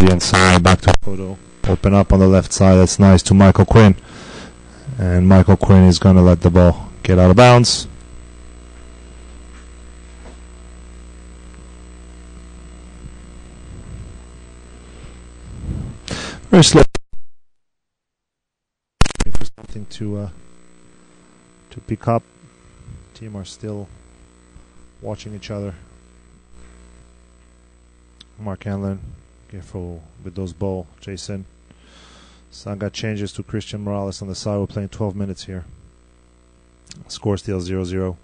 Floridian side. Back to photo. Open up on the left side. That's nice to Michael Quinn. And Michael Quinn is going to let the ball get out of bounds. Very slow. For something to pick up. Team are still watching each other. Mark Hanlon, careful with those ball. Jason. Sanga changes to Christian Morales on the side. We're playing 12 minutes here. Score still 0-0.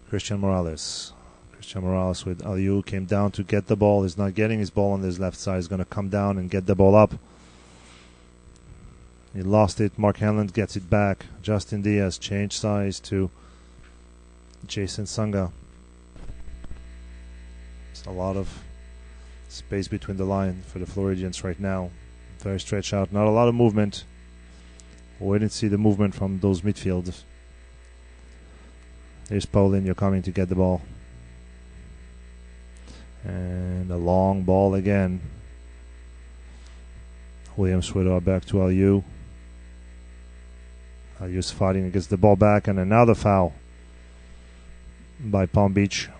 Christian Morales. Christian Morales with Aliou came down to get the ball. He's not getting his ball on his left side. He's going to come down and get the ball up. He lost it. Mark Hanlon gets it back. Justin Diaz changed size to Jason Sanga. It's a lot of space between the line for the Floridians right now. Very stretched out. Not a lot of movement. We didn't see the movement from those midfielders. Here's Paulinho coming to get the ball. And a long ball again. Williams Widow back to Aliou. Aliou's fighting against the ball back, and another foul by Palm Beach.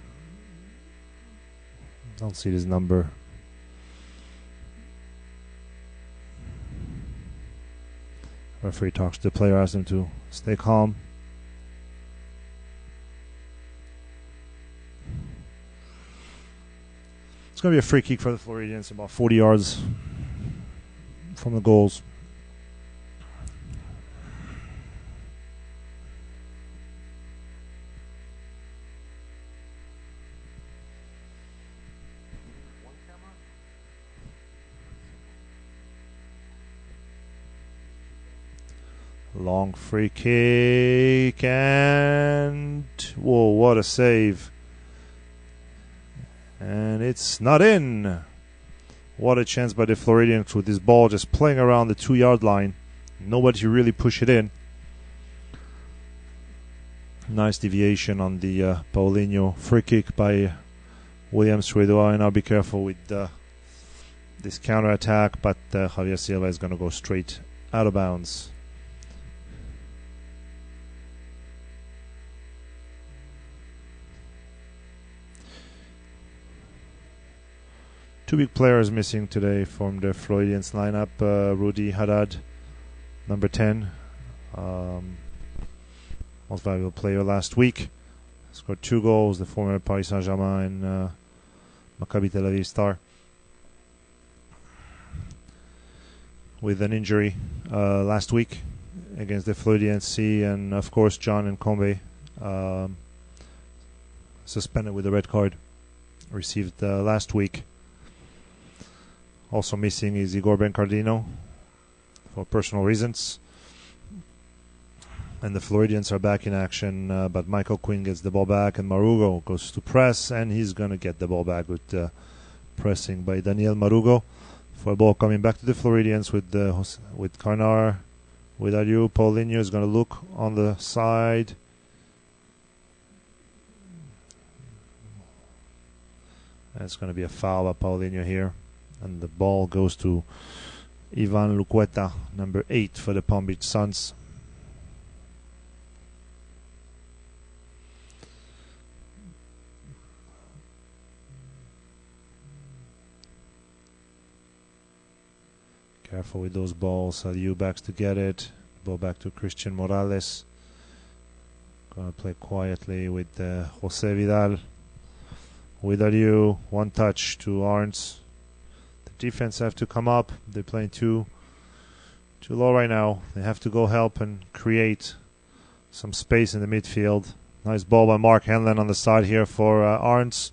Don't see his number. Referee talks to the player, asks him to stay calm. It's going to be a free kick for the Floridians, about 40 yards from the goals. Long free kick, and whoa, what a save. And it's not in. What a chance by the Floridians with this ball just playing around the 2-yard line. Nobody to really push it in. Nice deviation on the Paulinho free kick by Williams Ruedua. And now be careful with this counter attack, but Javier Silva is going to go straight out of bounds. Two big players missing today from the Floridians lineup. Rudy Haddad, number 10, most valuable player last week. Scored 2 goals, the former Paris Saint-Germain and Maccabi Tel Aviv star. With an injury last week against the Floridians FC, and of course John Nkombe suspended with a red card received last week. Also missing is Igor Bencardino for personal reasons. And the Floridians are back in action, but Michael Quinn gets the ball back, and Marugo goes to press, and he's going to get the ball back with pressing by Daniel Marugo. For a ball coming back to the Floridians with Carnar, with Aliou. Paulinho is going to look on the side. That's going to be a foul by Paulinho here. And the ball goes to Ivan Luqueta, number 8 for the Palm Beach SUNS. Careful with those balls. Aliou backs to get it. Ball back to Christian Morales. Gonna play quietly with Jose Vidal. With Aliou, one touch to Arns. Defense have to come up. They're playing too low right now. They have to go help and create some space in the midfield. Nice ball by Mark Hanlon on the side here for Arns.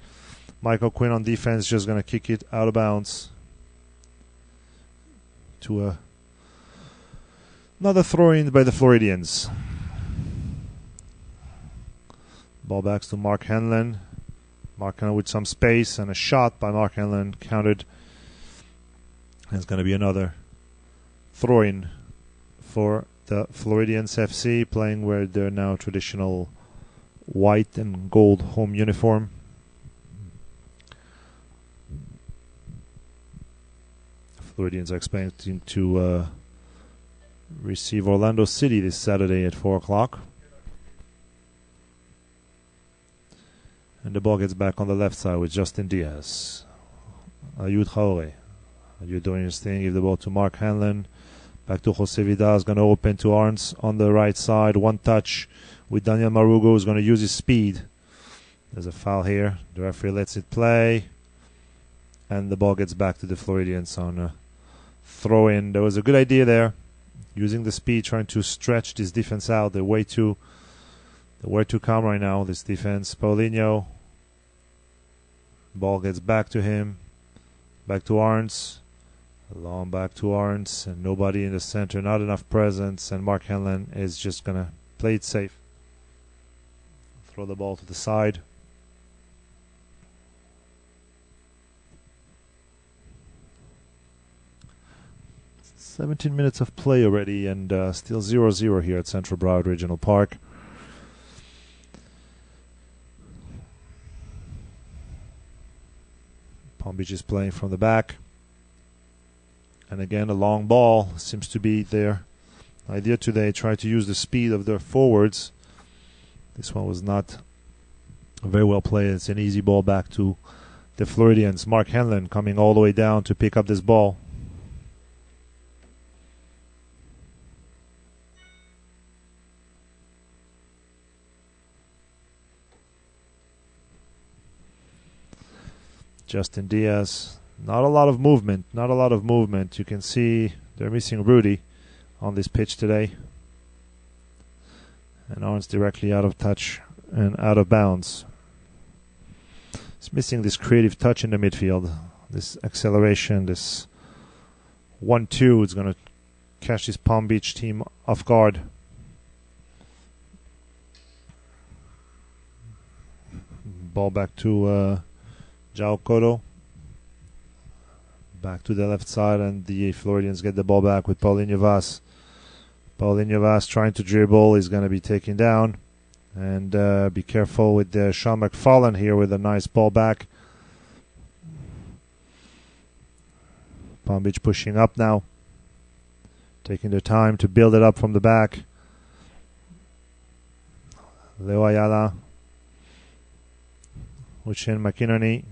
Michael Quinn on defense, just going to kick it out of bounds to another throw-in by the Floridians. Ball backs to Mark Hanlon. Mark Hanlon with some space, and a shot by Mark Hanlon countered. It's going to be another throw-in for the Floridians FC, playing where their now traditional white and gold home uniform. Floridians are expecting to receive Orlando City this Saturday at 4 o'clock. And the ball gets back on the left side with Justin Diaz. Ayud Traore. Ayud doing his thing. Give the ball to Mark Hanlon. Back to Jose Vidal. Is going to open to Arns on the right side. One touch with Daniel Marugo. Who's going to use his speed. There's a foul here. The referee lets it play. And the ball gets back to the Floridians on a throw-in. There was a good idea there. Using the speed, trying to stretch this defense out. They're way too calm right now, this defense. Paulinho. Ball gets back to him. Back to Arns. Long back to Arns. And nobody in the center. Not enough presence. And Mark Hanlon is just going to play it safe. Throw the ball to the side. "17 minutes of play already, and still 0-0 here at Central Broward Regional Park. Palm Beach is playing from the back. And again, a long ball seems to be their idea today. Try to use the speed of their forwards. This one was not very well played. It's an easy ball back to the Floridians. Mark Hanlon coming all the way down to pick up this ball. Justin Diaz, not a lot of movement, You can see they're missing Rudy on this pitch today. And Arns directly out of touch and out of bounds. It's missing this creative touch in the midfield, this acceleration, this 1-2 is going to catch this Palm Beach team off guard. Ball back to João Cotto. Back to the left side, and the Floridians get the ball back with Paulinho Vaz. Paulinho Vaz trying to dribble. He's going to be taken down. And be careful with Sean McFarlane here with a nice ball back. Palm Beach pushing up now. Taking their time to build it up from the back. Leo Ayala. With Shane McInerney.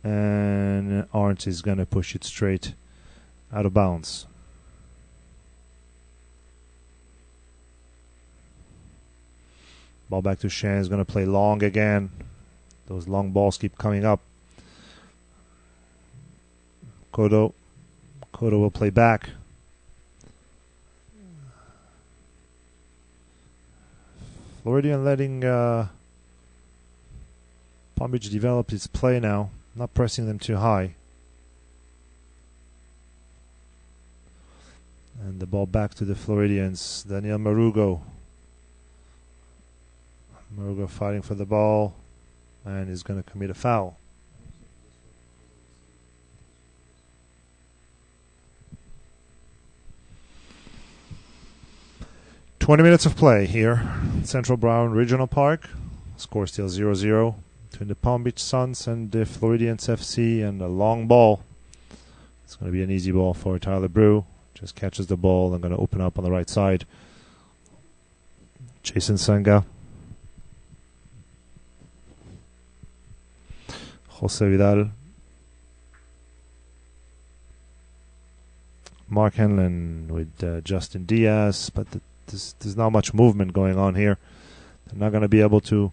And Arns is going to push it straight out of bounds. Ball back to Shane. Is going to play long again. Those long balls keep coming up. Cotto will play back. Floridian letting Palm Beach develop its play now. Not pressing them too high. And the ball back to the Floridians. Daniel Marugo. Marugo fighting for the ball. And is going to commit a foul. "20 minutes of play here at Central Broward Regional Park. Score still 0-0. Between the Palm Beach SUNS and the FloridiansFC, and a long ball. It's going to be an easy ball for Tyler Brew. Just catches the ball and going to open up on the right side. Jason Sanga. Jose Vidal. Mark Hanlon with Justin Diaz, but there's not much movement going on here. They're not going to be able to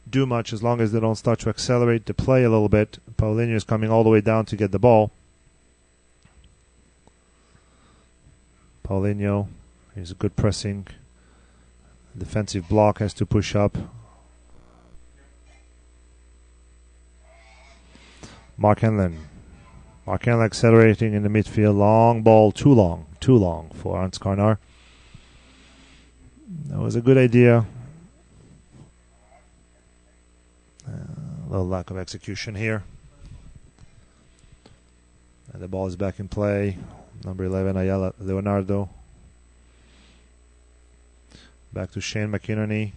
do much as long as they don't start to accelerate the play a little bit. Paulinho is coming all the way down to get the ball. Paulinho is a good pressing. Defensive block has to push up. Mark Hanlon. Mark Hanlon accelerating in the midfield. Long ball, too long for Arns Karnar. That was a good idea. A little lack of execution here. And the ball is back in play. Number 11, Ayala Leonardo. Back to Shane McInerney.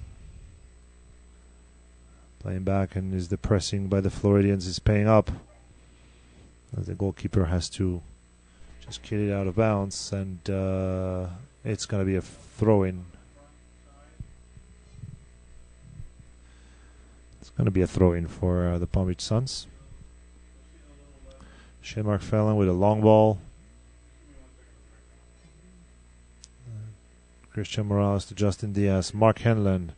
Playing back, and is the pressing by the Floridians is paying up. The goalkeeper has to just kick it out of bounds, and it's going to be a throw-in. It's going to be a throw-in for the Palm Beach Suns. Shane Fallon with a long ball. Christian Morales to Justin Diaz. Mark Henland.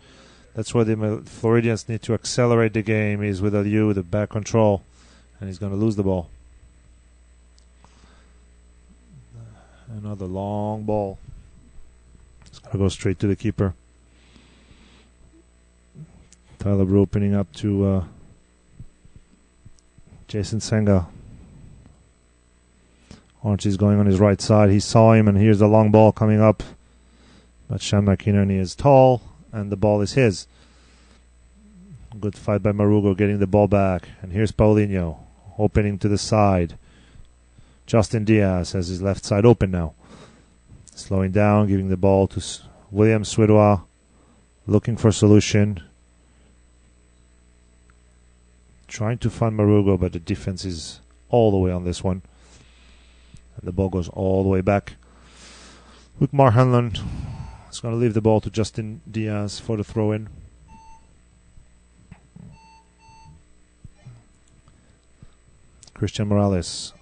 That's where the Floridians need to accelerate the game. He's with Aliu with the back control, and he's going to lose the ball. Another long ball. It's going to go straight to the keeper. Tyler Brew opening up to Jason Senga. Archie's going on his right side. He saw him, and here's the long ball coming up. But Sean McInerney is tall, and the ball is his. Good fight by Marugo, getting the ball back. And here's Paulinho, opening to the side. Justin Diaz has his left side open now. Slowing down, giving the ball to William Swidois. Looking for a solution. Trying to find Marugo, but the defense is all the way on this one. And the ball goes all the way back. With Mark Hanlon, it's going to leave the ball to Justin Diaz for the throw-in. Christian Morales.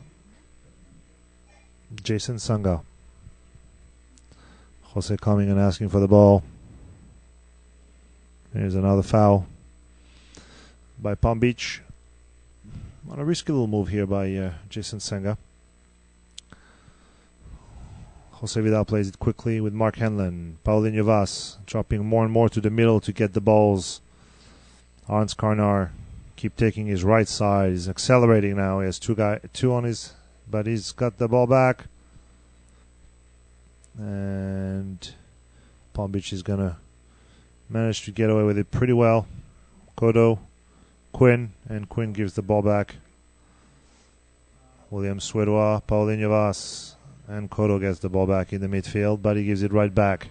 Jason Sanga. Jose coming and asking for the ball. Here's another foul by Palm Beach. On a risky little move here by Jason Sanga. Jose Vidal plays it quickly with Mark Henlon. Paulinho Vaz dropping more and more to the middle to get the balls. Arns Karnar keep taking his right side. He's accelerating now. He has two on his, but he's got the ball back. And Palm Beach is going to manage to get away with it pretty well. Kodo, Quinn, and Quinn gives the ball back. William Swidois, Paulinho Vaz, and Kodo gets the ball back in the midfield, but he gives it right back.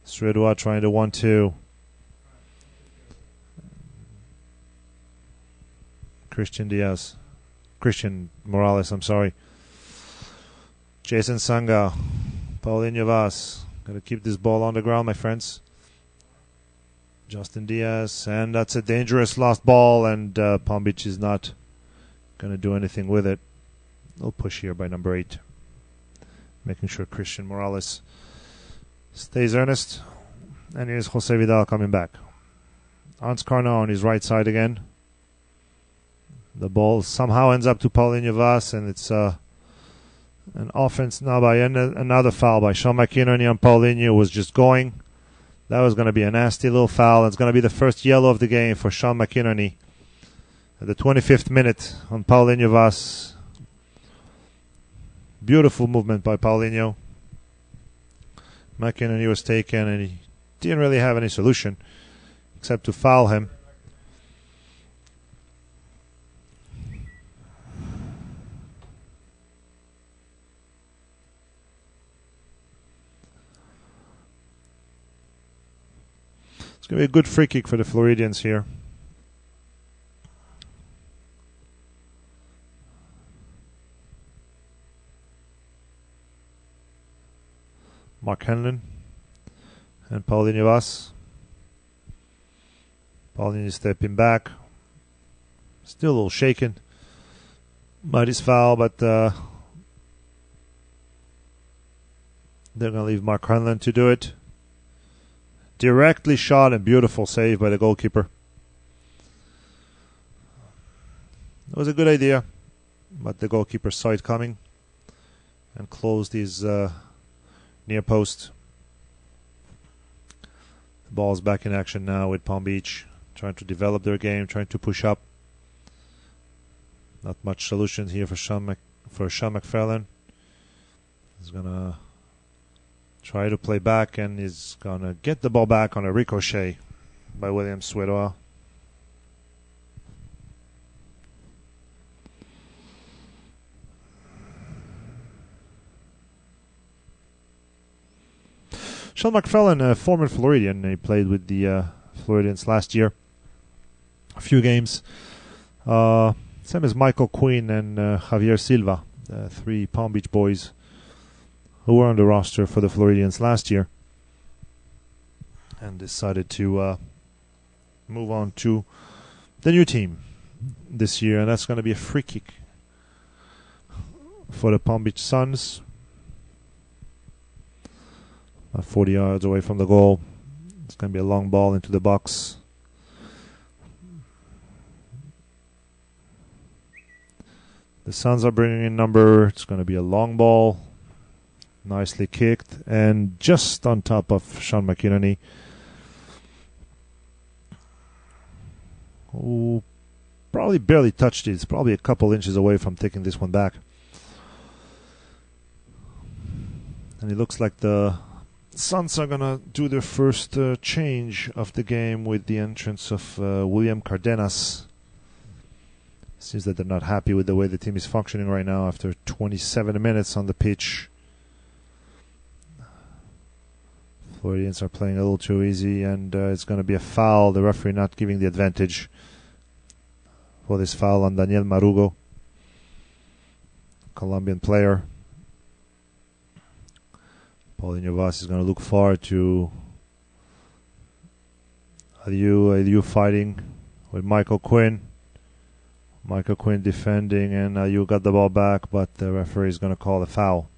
Swidois trying to 1-2. Christian Morales, I'm sorry. Jason Sanga, Paulinho Vaz. Got to keep this ball on the ground, my friends. Justin Diaz, and that's a dangerous lost ball, and Palm Beach is not going to do anything with it. A little push here by number 8. Making sure Christian Morales stays earnest. And here's Jose Vidal coming back. Hans Karno on his right side again. The ball somehow ends up to Paulinho Vaz, and it's an offense now by another foul by Sean McInerney on Paulinho, was just going. That was going to be a nasty little foul. It's going to be the first yellow of the game for Sean McInerney. At the 25th minute on Paulinho Vaz. Beautiful movement by Paulinho. McInerney was taken, and he didn't really have any solution except to foul him. It's going to be a good free kick for the Floridians here. Mark Henlon and Paulinho Vaz. Paulinho stepping back. Still a little shaken by this foul, but they're going to leave Mark Henlon to do it. Directly shot and beautiful save by the goalkeeper. It was a good idea, but the goalkeeper saw it coming and closed his near post. The ball's back in action now with Palm Beach, trying to develop their game, trying to push up. Not much solution here for Sean McFarlane. He's gonna try to play back, and he's gonna get the ball back on a ricochet by William Swidois. Sean McFarlane, a former Floridian, he played with the Floridians last year. A few games. Same as Michael Quinn and Javier Silva, the 3 Palm Beach boys who were on the roster for the Floridians last year and decided to move on to the new team this year, and that's going to be a free kick for the Palm Beach SUNS, about 40 yards away from the goal. It's going to be a long ball into the box. The Suns are bringing in number. It's going to be a long ball, nicely kicked, and just on top of Sean McInerney, who probably barely touched it. It's probably a couple inches away from taking this one back. And it looks like the Suns are going to do their first change of the game with the entrance of William Cardenas. Seems that they're not happy with the way the team is functioning right now after 27 minutes on the pitch. Floridians are playing a little too easy, and it's going to be a foul. The referee not giving the advantage for this foul on Daniel Marugo, Colombian player. Paulinho Vaz is going to look forward to Aliu fighting with Michael Quinn. Michael Quinn defending, and Aliu got the ball back, but the referee is going to call a foul.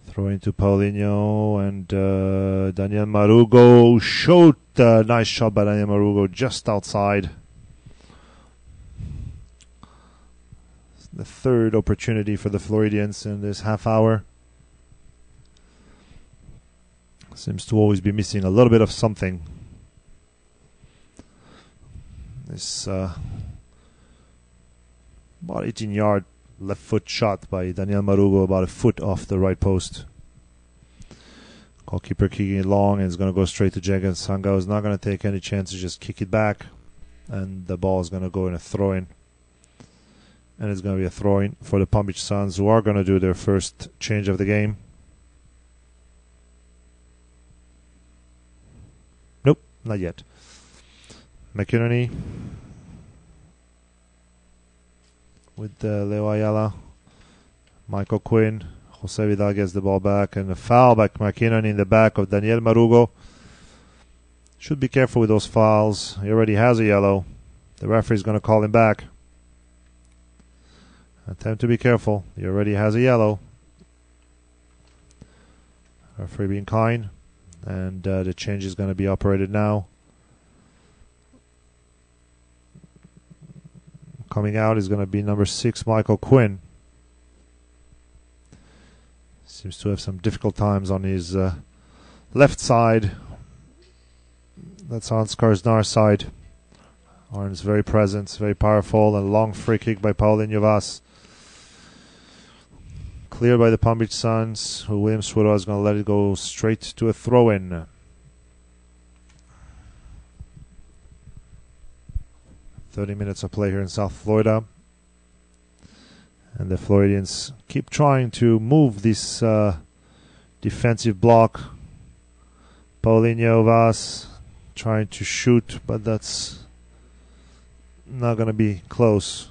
Throw into Paulinho, and Daniel Marugo shot. Nice shot by Daniel Marugo just outside. The third opportunity for the Floridians in this half hour. Seems to always be missing a little bit of something. This about 18-yard left foot shot by Daniel Marugo, about a foot off the right post. Goalkeeper kicking it long, and it's going to go straight to Jagan Sangao. Is not going to take any chances, just kick it back, and the ball is going to go in a throw-in. And it's going to be a throw-in for the Palm Beach Suns, who are going to do their first change of the game. Nope, not yet. McInerney with Leo Ayala. Michael Quinn. Jose Vidal gets the ball back, and a foul by McInerney in the back of Daniel Marugo. Should be careful with those fouls. He already has a yellow. The referee is going to call him back. Attempt to be careful. He already has a yellow. Referee being kind. And the change is going to be operated now. Coming out is going to be number 6, Michael Quinn. Seems to have some difficult times on his left side. That's on Skarsnar's side. Arn's very present, very powerful. And a long free kick by Paulinho Vaz. Cleared by the Palm Beach Suns, who William Swidow is going to let it go straight to a throw-in. 30 minutes of play here in South Florida. And the Floridians keep trying to move this defensive block. Paulinho Vaz trying to shoot, but that's not going to be close.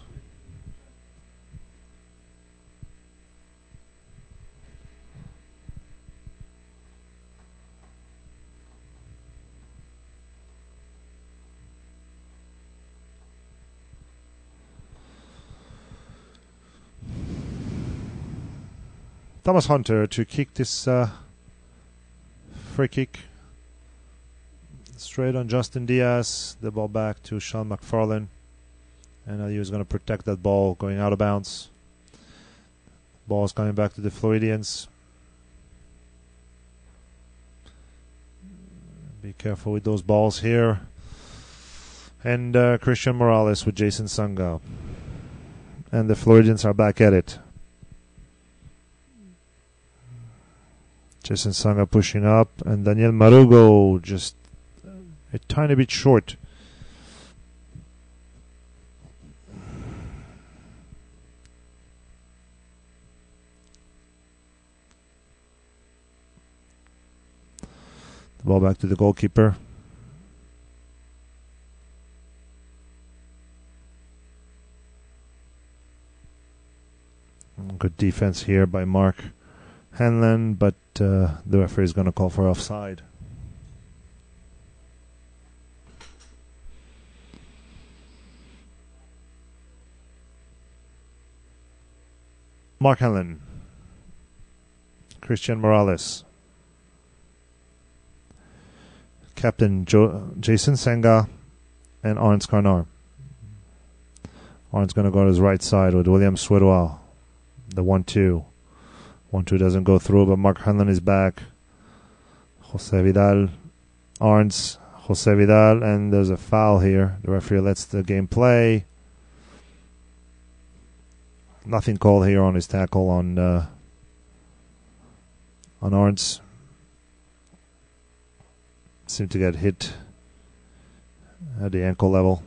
Thomas Hunter to kick this free kick straight on Justin Diaz. The ball back to Sean McFarlane, and he was going to protect that ball going out of bounds. Ball is coming back to the Floridians. Be careful with those balls here. And Christian Morales with Jason Sangao, and the Floridians are back at it. Jason Sangao pushing up, and Daniel Marugo just a tiny bit short. The ball back to the goalkeeper. Good defense here by Mark Hanlon, but the referee is going to call for offside. Mark Hanlon, Christian Morales, Captain Jason Senga, and Arns Karnar. Arns going to go to his right side with William Swidwell. The 1-2. 1-2 doesn't go through, but Mark Hanlon is back. Jose Vidal, Arns, Jose Vidal, and there's a foul here. The referee lets the game play. Nothing called here on his tackle on Arns. Seemed to get hit at the ankle level.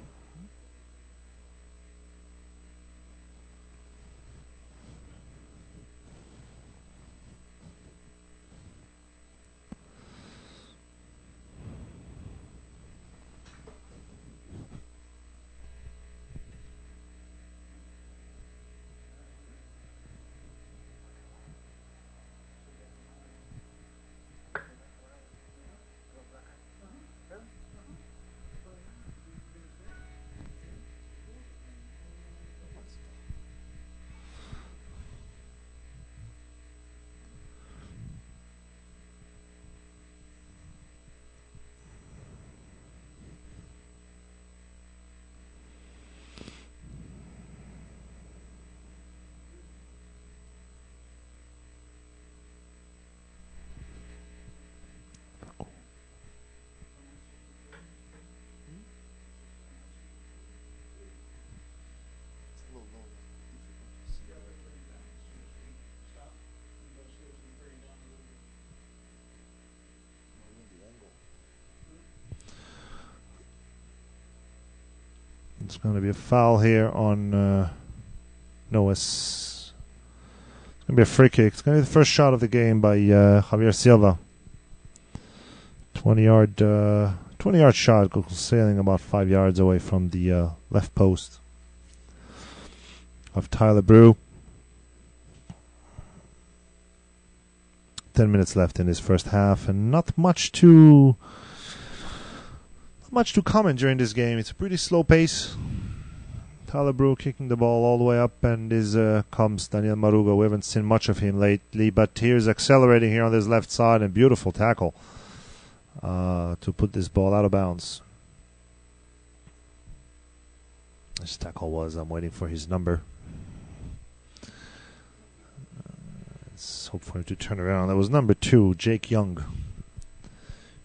It's going to be a foul here on it's going to be a free kick. It's going to be the first shot of the game by Javier Silva. 20-yard shot, goes sailing about 5 yards away from the left post of Tyler Brew. 10 minutes left in this first half, and not much to comment during this game. It's a pretty slow pace. Tyler Brew kicking the ball all the way up, and comes Daniel Marugo. We haven't seen much of him lately, but here's accelerating here on this left side, and beautiful tackle to put this ball out of bounds. This tackle was, I'm waiting for his number. Let's hope for him to turn around. That was number 2, Jake Young.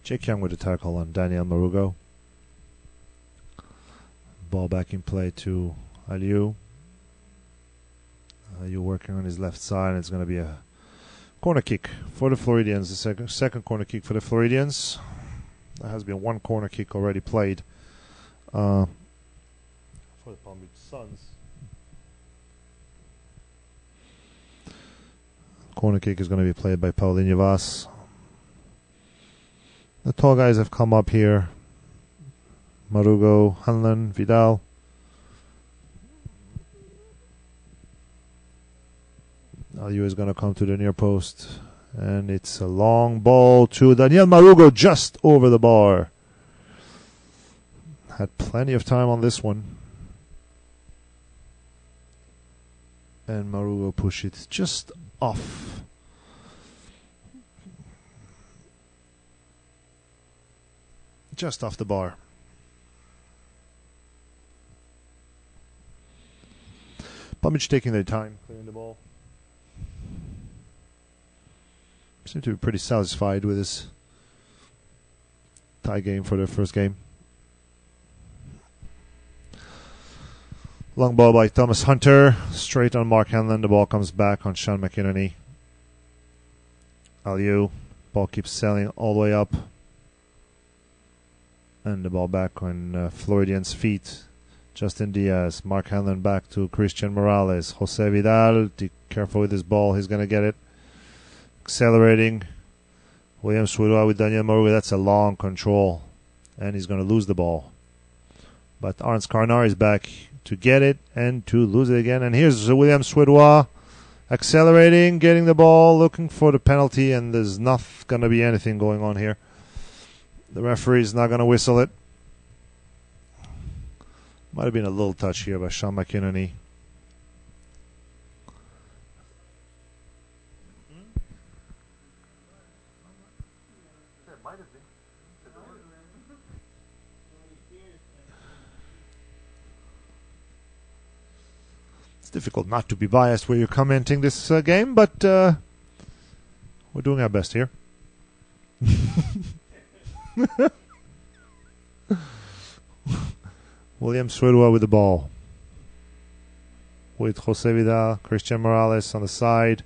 Jake Young with the tackle on Daniel Marugo. Ball back in play to Aliou. Aliou working on his left side, and it's going to be a corner kick for the Floridians. The second corner kick for the Floridians. There has been one corner kick already played for the Palm Beach Suns. Corner kick is going to be played by Paulinho Vaz. The tall guys have come up here. Marugo, Hanlon, Vidal. Aliou is going to come to the near post. And it's a long ball to Daniel Marugo just over the bar. Had plenty of time on this one. And Marugo pushed it just off. Just off the bar. Pumic taking their time clearing the ball. Seem to be pretty satisfied with this tie game for their first game. Long ball by Thomas Hunter. Straight on Mark Hanlon. The ball comes back on Sean McInerney. Aliou. Ball keeps sailing all the way up. And the ball back on Floridian's feet. Justin Diaz. Mark Hanlon back to Christian Morales. Jose Vidal. Be careful with his ball. He's going to get it. Accelerating. William Swidwa with Daniel Maruga. That's a long control. And he's going to lose the ball. But Arns Karnar is back to get it and to lose it again. And here's William Swidwa accelerating, getting the ball, looking for the penalty, and there's not going to be anything going on here. The referee is not going to whistle it. Might have been a little touch here by Sean McInerney. It's difficult not to be biased where you're commenting this game, but we're doing our best here. William Swidwa with the ball. With Jose Vidal, Christian Morales on the side.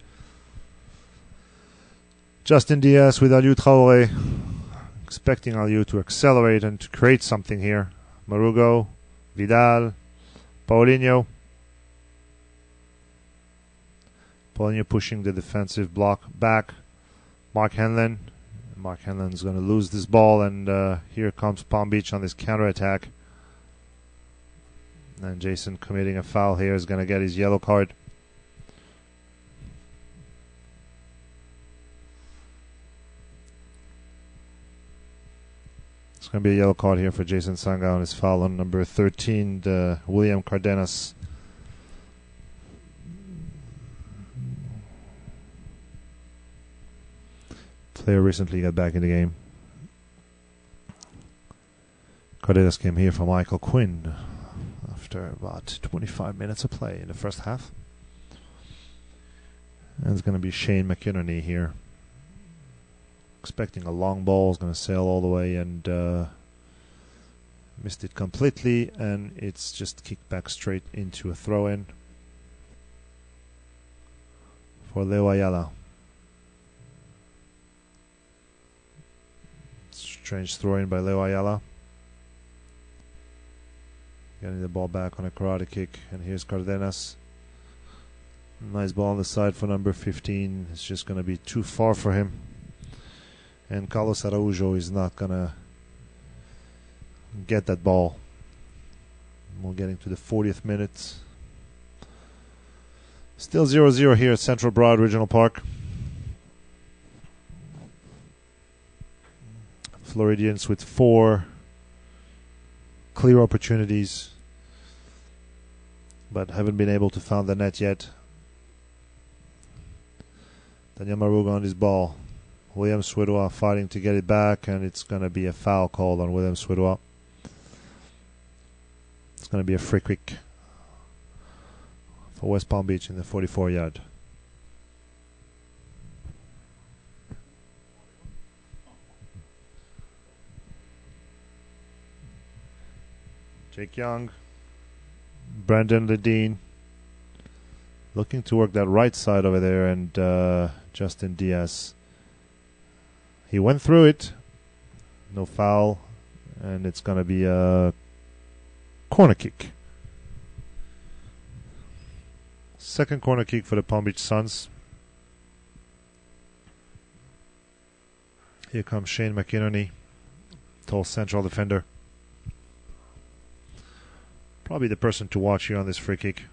Justin Diaz with Aliou Traoré. Expecting Aliou to accelerate and to create something here. Marugo, Vidal, Paulinho. Paulinho pushing the defensive block back. Mark Henlon. Mark Henlon is going to lose this ball, and here comes Palm Beach on this counterattack. And Jason committing a foul here is going to get his yellow card. It's going to be a yellow card here for Jason Sanga on his foul on number 13, William Cardenas. Player recently got back in the game. Cardenas came here for Michael Quinn after about 25 minutes of play in the first half. And it's going to be Shane McInerney here. Expecting a long ball, is going to sail all the way and missed it completely, and it's just kicked back straight into a throw-in for Leo Ayala. Strange throw-in by Leo Ayala. Getting the ball back on a karate kick, and here's Cardenas. Nice ball on the side for number 15. It's just going to be too far for him. And Carlos Araujo is not going to get that ball. We're getting to the 40th minute. Still 0-0 here at Central Broad Regional Park. Floridians with 4 clear opportunities, but haven't been able to find the net yet. Daniel Maruga on his ball. William Swidwa fighting to get it back, and it's going to be a foul called on William Swidwa. It's going to be a free kick for West Palm Beach in the 44-yard. Jake Young, Brandon Ledeen, looking to work that right side over there, and Justin Diaz. He went through it, no foul, and it's going to be a corner kick. Second corner kick for the Palm Beach Suns. Here comes Shane McInerney, tall central defender. Probably the person to watch here on this free kick.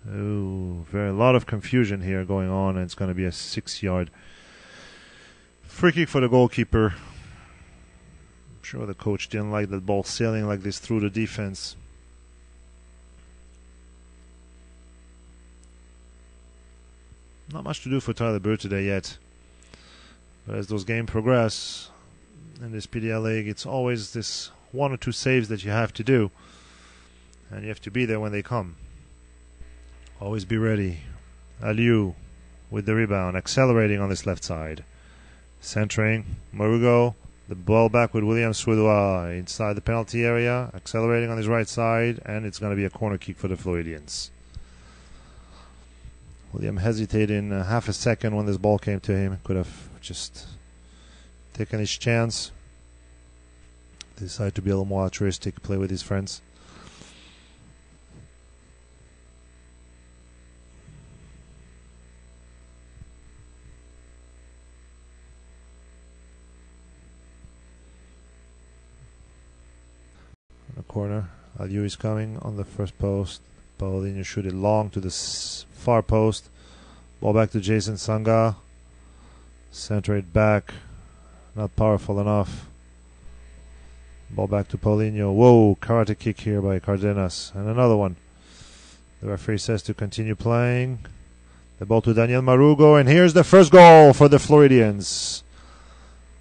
Oh, a lot of confusion here going on, and it's going to be a 6-yard free kick for the goalkeeper. I'm sure the coach didn't like the ball sailing like this through the defense. Not much to do for Tyler Bird today yet. But as those games progress in this PDL League, it's always this 1 or 2 saves that you have to do. And you have to be there when they come. Always be ready. Aliou with the rebound, accelerating on this left side. Centering, Marugo, the ball back with William Swidwa inside the penalty area, accelerating on his right side, and it's going to be a corner kick for the Floridians. William hesitated in half a second when this ball came to him. Could have just taken his chance. Decided to be a little more altruistic, play with his friends. corner. Aliu is coming on the first post. Paulinho shoot it long to the far post. Ball back to Jason Sanga. Center it back. Not powerful enough. Ball back to Paulinho. Whoa, karate kick here by Cardenas. And another one. The referee says to continue playing. The ball to Daniel Marugo. And here's the first goal for the Floridians.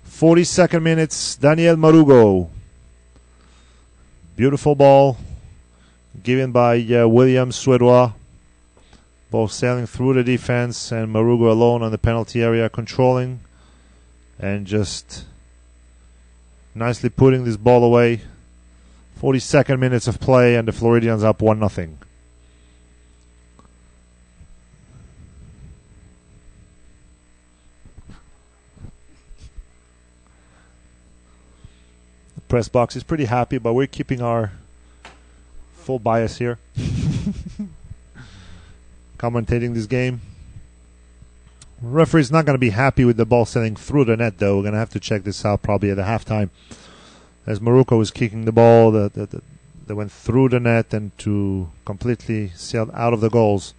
42nd minutes, Daniel Marugo. Beautiful ball given by William Suedois. Ball sailing through the defense, and Marugo alone on the penalty area, controlling and just nicely putting this ball away. 42nd minutes of play, and the Floridians up 1-0. The press box is pretty happy, but we're keeping our full bias here. Commentating this game. Referee's not going to be happy with the ball sailing through the net, though. We're going to have to check this out probably at the halftime. As Marugo was kicking the ball that went through the net and to completely sailed out of the goals.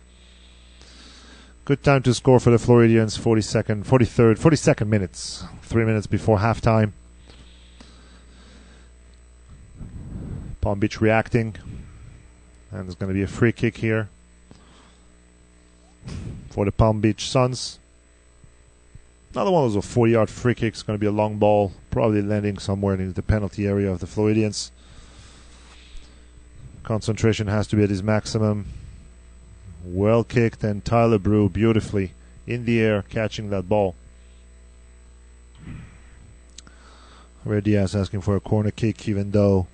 Good time to score for the Floridians. 42nd minutes. 3 minutes before halftime. Palm Beach reacting. And there's going to be a free kick here for the Palm Beach SUNS. Another one of those 40-yard free kicks. Going to be a long ball, probably landing somewhere in the penalty area of the Floridians. Concentration has to be at its maximum. Well kicked, and Tyler Brew beautifully in the air catching that ball. Red Diaz asking for a corner kick, even though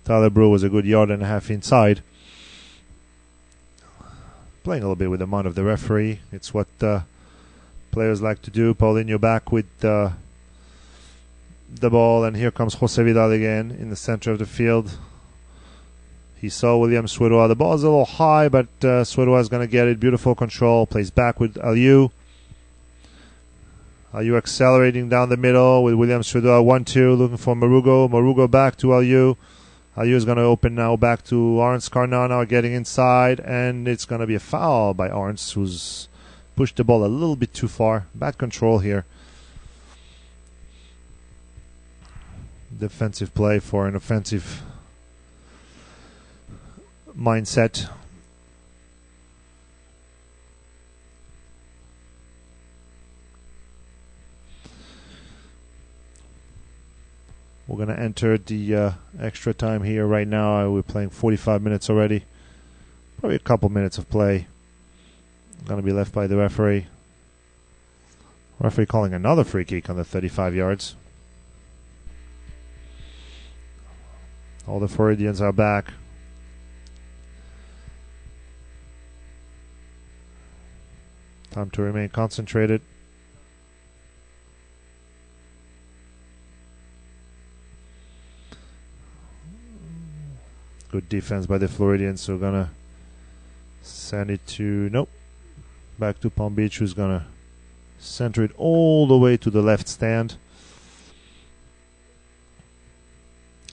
Tyler Brew was a good yard and a half inside. Playing a little bit with the mind of the referee. It's what players like to do. Paulinho back with the ball, and here comes Jose Vidal again in the center of the field. He saw William Suedois. The ball is a little high, but Suedois is going to get it. Beautiful control. Plays back with Aliu. Aliu accelerating down the middle with William Suedois. 1-2, looking for Marugo. Marugo back to Aliu. Aliu is going to open now back to Arns Carnana, getting inside, and it's going to be a foul by Arns, who's pushed the ball a little bit too far. Bad control here. Defensive play for an offensive mindset. We're going to enter the extra time here right now. We're playing 45 minutes already. Probably a couple minutes of play. Going to be left by the referee. Referee calling another free kick on the 35 yards. All the Floridians are back. Time to remain concentrated. Good defense by the Floridians, so we're going to send it to, nope, back to Palm Beach, who's going to center it all the way to the left stand.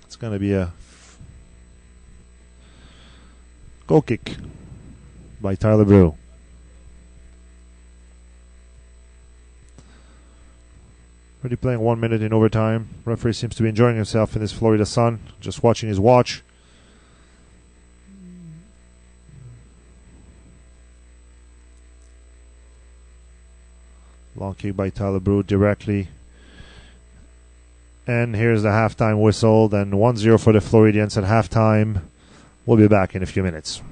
It's going to be a goal kick by Tyler Brew. Already playing 1 minute in overtime. Referee seems to be enjoying himself in this Florida sun, just watching his watch. Long kick by Tyler Brew directly. And here's the halftime whistle. Then 1-0 for the Floridians at halftime. We'll be back in a few minutes.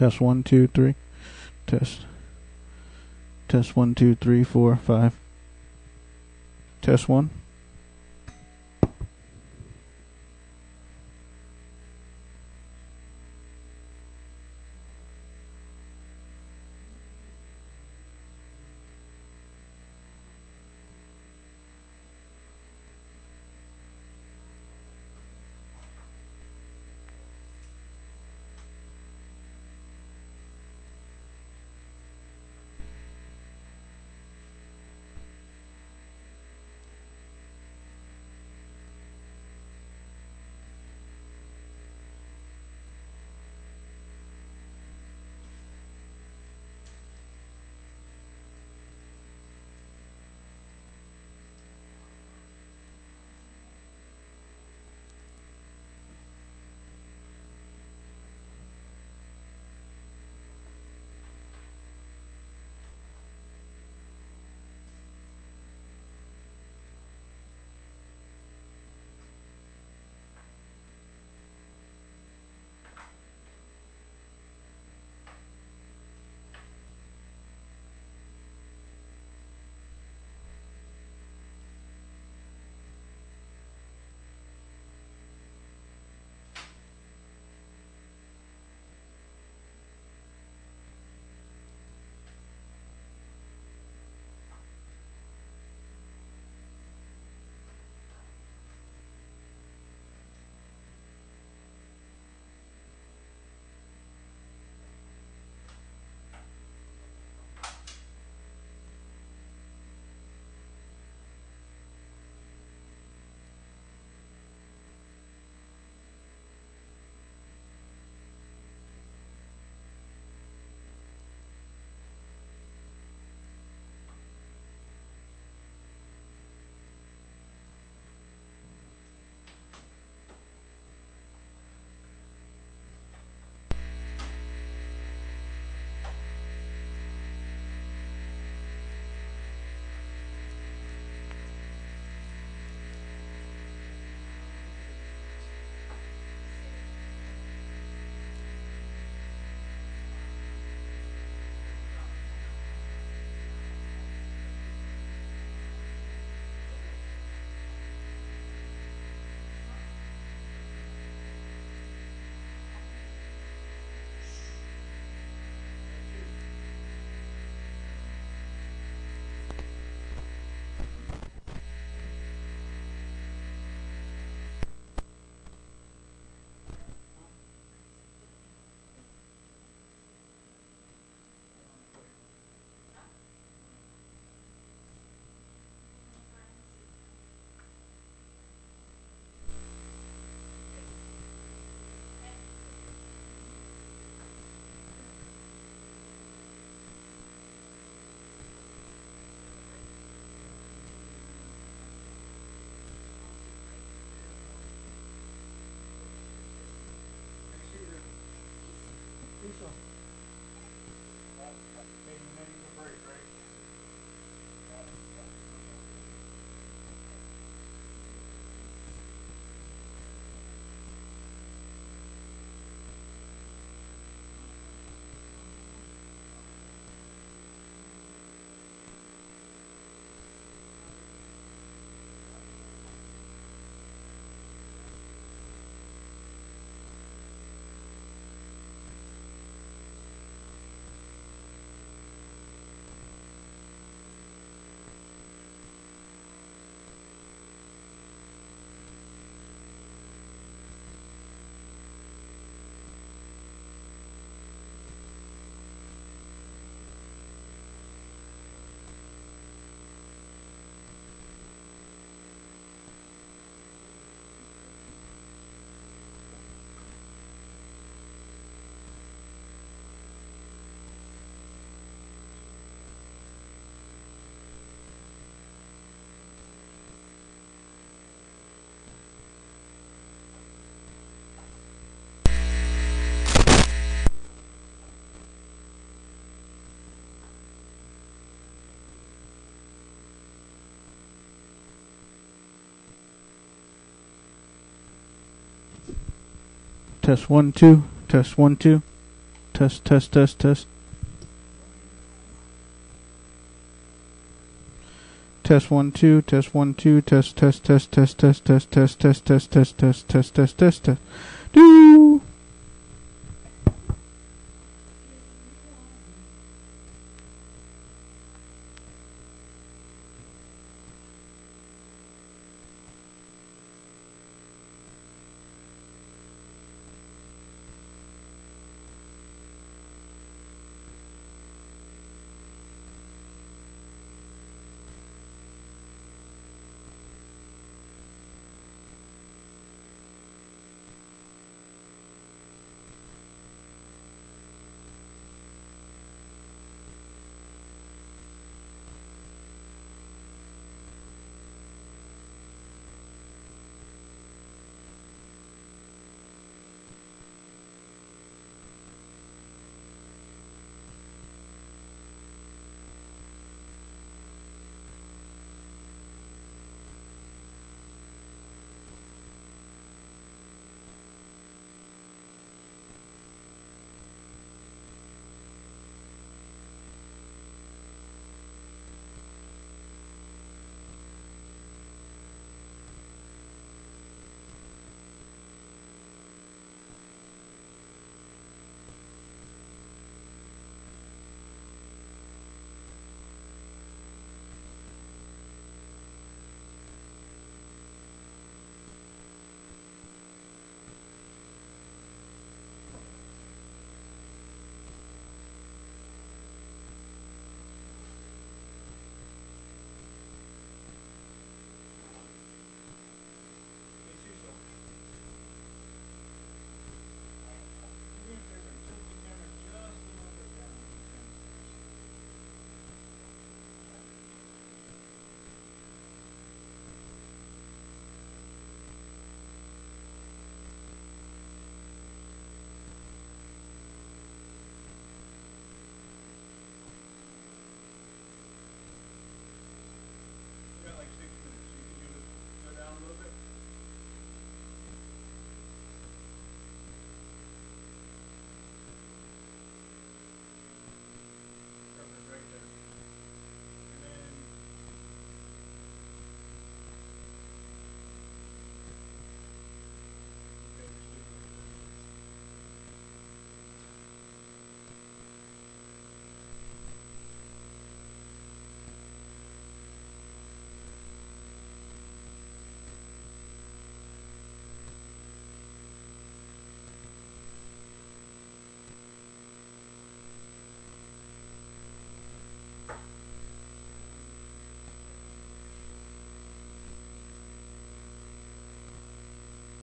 Test 1, 2, 3. Test. Test 1, 2, 3, 4, 5. Test 1. Test 1, 2. Test 1, 2. Test, test, test, test. Test 1 2, test 1 2, test test test test test test test test test test test test test test test.